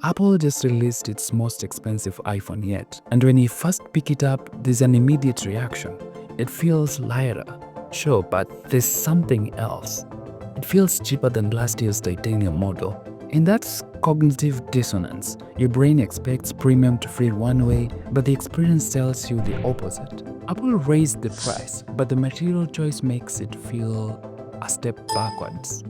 Apple just released its most expensive iPhone yet, and when you first pick it up, there's an immediate reaction. It feels lighter, sure, but there's something else. It feels cheaper than last year's titanium model. And that's cognitive dissonance. Your brain expects premium to feel one way, but the experience tells you the opposite. Apple raised the price, but the material choice makes it feel a step backwards.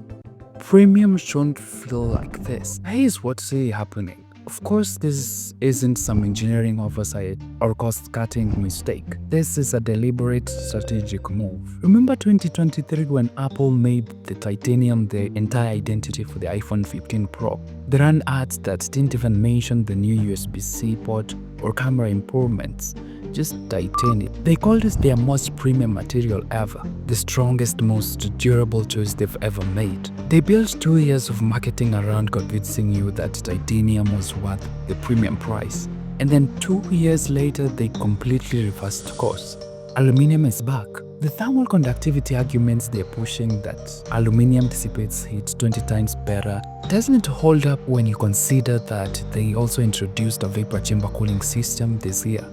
Premium shouldn't feel like this. Here's what's really happening. Of course, this isn't some engineering oversight or cost-cutting mistake. This is a deliberate strategic move. Remember 2023 when Apple made the titanium the entire identity for the iPhone 15 Pro? They ran ads that didn't even mention the new USB-C port or camera improvements. Just titanium. They called it their most premium material ever, the strongest, most durable choice they've ever made. They built 2 years of marketing around convincing you that titanium was worth the premium price. And then 2 years later, they completely reversed course. Aluminium is back. The thermal conductivity arguments they're pushing that aluminium dissipates heat 20 times better doesn't hold up when you consider that they also introduced a vapor chamber cooling system this year.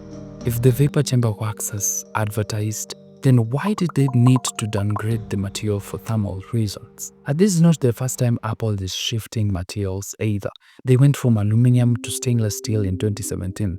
If the vapor chamber works as advertised, then why did they need to downgrade the material for thermal reasons? This is not the first time Apple is shifting materials either. They went from aluminum to stainless steel in 2017,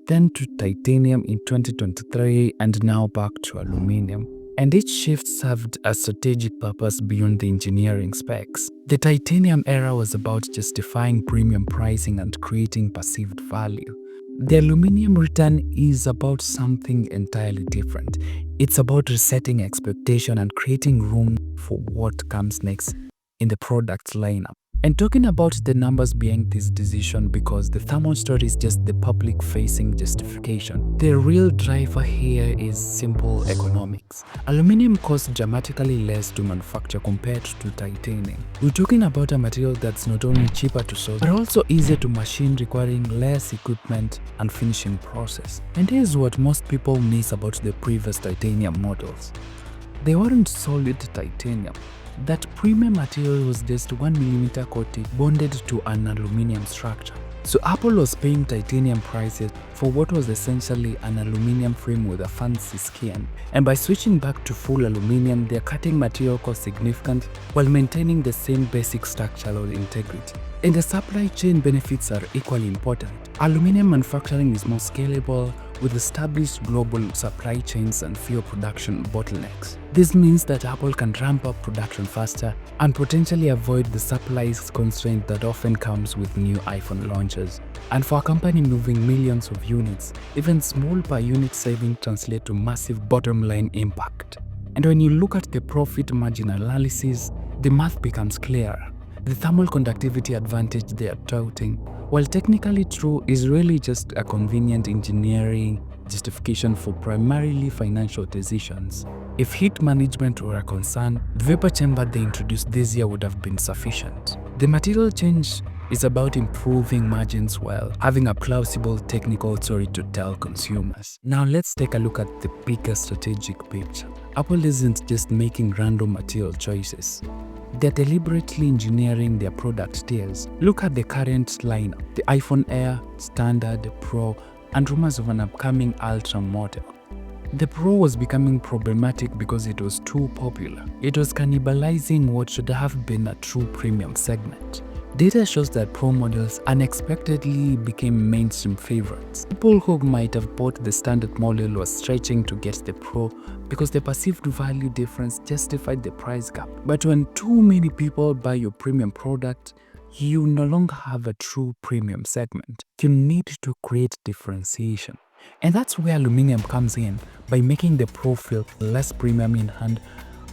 then to titanium in 2023, and now back to aluminum. And each shift served a strategic purpose beyond the engineering specs. The titanium era was about justifying premium pricing and creating perceived value. The aluminum return is about something entirely different. It's about resetting expectation and creating room for what comes next in the product's lineup. And talking about the numbers behind this decision, because the thermal story is just the public-facing justification. The real driver here is simple economics. Aluminum costs dramatically less to manufacture compared to titanium. We're talking about a material that's not only cheaper to source, but also easier to machine, requiring less equipment and finishing process. And here's what most people miss about the previous titanium models. They weren't solid titanium. That premium material was just 1mm coating bonded to an aluminum structure. So Apple was paying titanium prices for what was essentially an aluminum frame with a fancy skin. And by switching back to full aluminum, they're cutting material costs significantly while maintaining the same basic structural integrity. And the supply chain benefits are equally important. Aluminum manufacturing is more scalable with established global supply chains and fewer production bottlenecks. This means that Apple can ramp up production faster and potentially avoid the supply constraint that often comes with new iPhone launches. And for a company moving millions of units, even small per unit saving translate to massive bottom line impact. And when you look at the profit margin analysis, the math becomes clearer. The thermal conductivity advantage they are touting, while technically true, is really just a convenient engineering justification for primarily financial decisions. If heat management were a concern, the vapor chamber they introduced this year would have been sufficient. The material change is about improving margins while having a plausible technical story to tell consumers. Now let's take a look at the bigger strategic picture. Apple isn't just making random material choices. They're deliberately engineering their product tiers. Look at the current lineup: the iPhone Air, Standard, Pro, and rumors of an upcoming Ultra model. The Pro was becoming problematic because it was too popular. It was cannibalizing what should have been a true premium segment. Data shows that Pro models unexpectedly became mainstream favorites. People who might have bought the standard model were stretching to get the Pro because the perceived value difference justified the price gap. But when too many people buy your premium product, you no longer have a true premium segment. You need to create differentiation. And that's where aluminum comes in. By making the Pro feel less premium in hand,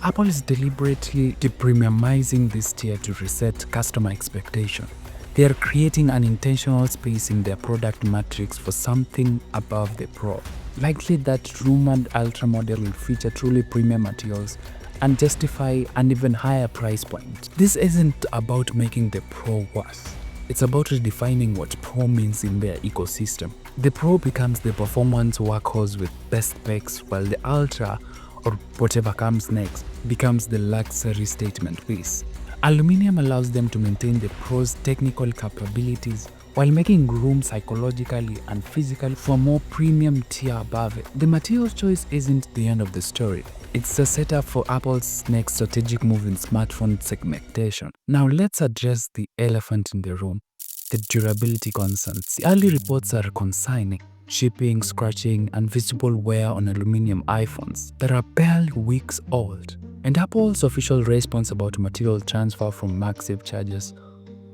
Apple is deliberately depremiumizing this tier to reset customer expectation. They are creating an intentional space in their product matrix for something above the Pro. Likely that rumored Ultra model will feature truly premium materials and justify an even higher price point. This isn't about making the Pro worse. It's about redefining what Pro means in their ecosystem. The Pro becomes the performance workhorse with best specs, while the Ultra, or whatever comes next, becomes the luxury statement piece. Aluminum allows them to maintain the Pro's technical capabilities while making room psychologically and physically for more premium tier above it. The material choice isn't the end of the story. It's a setup for Apple's next strategic move in smartphone segmentation. Now let's address the elephant in the room, the durability concerns. The early reports are concerning: chipping, scratching, and visible wear on aluminum iPhones that are barely weeks old. And Apple's official response about material transfer from MagSafe chargers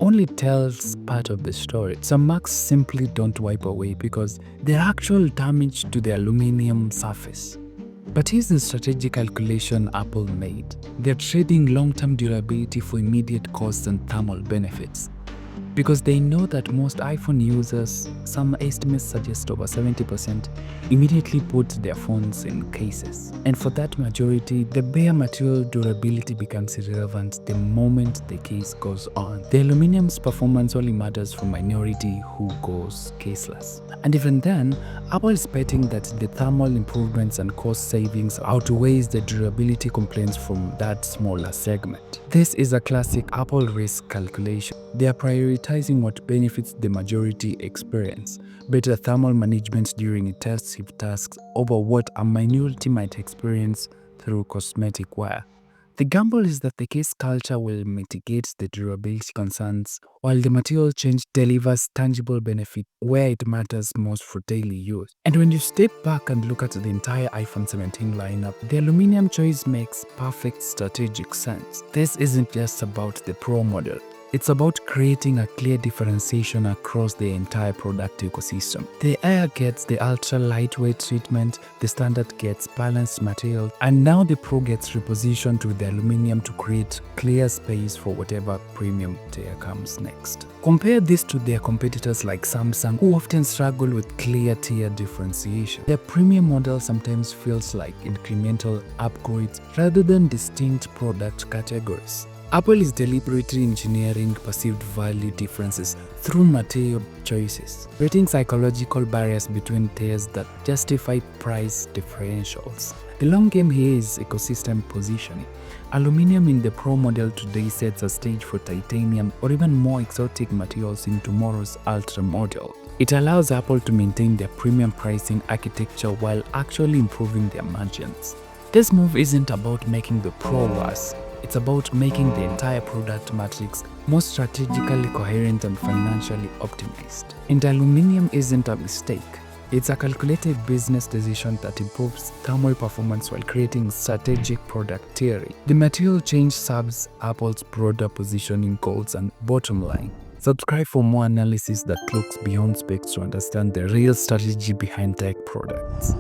only tells part of the story. Some Macs simply don't wipe away because they're actual damage to the aluminum surface. But here's the strategic calculation Apple made. They're trading long-term durability for immediate cost and thermal benefits. Because they know that most iPhone users, some estimates suggest over 70%, immediately put their phones in cases. And for that majority, the bare material durability becomes irrelevant the moment the case goes on. The aluminum's performance only matters for minority who goes caseless. And even then, Apple is betting that the thermal improvements and cost savings outweighs the durability complaints from that smaller segment. This is a classic Apple risk calculation. They are prioritizing what benefits the majority experience, better thermal management during intensive tasks over what a minority might experience through cosmetic wear. The gamble is that the case culture will mitigate the durability concerns, while the material change delivers tangible benefit where it matters most for daily use. And when you step back and look at the entire iPhone 17 lineup, the aluminum choice makes perfect strategic sense. This isn't just about the Pro model. It's about creating a clear differentiation across the entire product ecosystem. The Air gets the ultra lightweight treatment, the Standard gets balanced material, and now the Pro gets repositioned with the aluminum to create clear space for whatever premium tier comes next. Compare this to their competitors like Samsung, who often struggle with clear tier differentiation. Their premium model sometimes feels like incremental upgrades rather than distinct product categories. Apple is deliberately engineering perceived value differences through material choices, creating psychological barriers between tiers that justify price differentials. The long game here is ecosystem positioning. Aluminum in the Pro model today sets a stage for titanium or even more exotic materials in tomorrow's Ultra model. It allows Apple to maintain their premium pricing architecture while actually improving their margins. This move isn't about making the Pro worse. It's about making the entire product matrix more strategically coherent and financially optimized. And aluminum isn't a mistake. It's a calculated business decision that improves thermal performance while creating strategic product theory. The material change serves Apple's broader positioning goals and bottom line. Subscribe for more analysis that looks beyond specs to understand the real strategy behind tech products.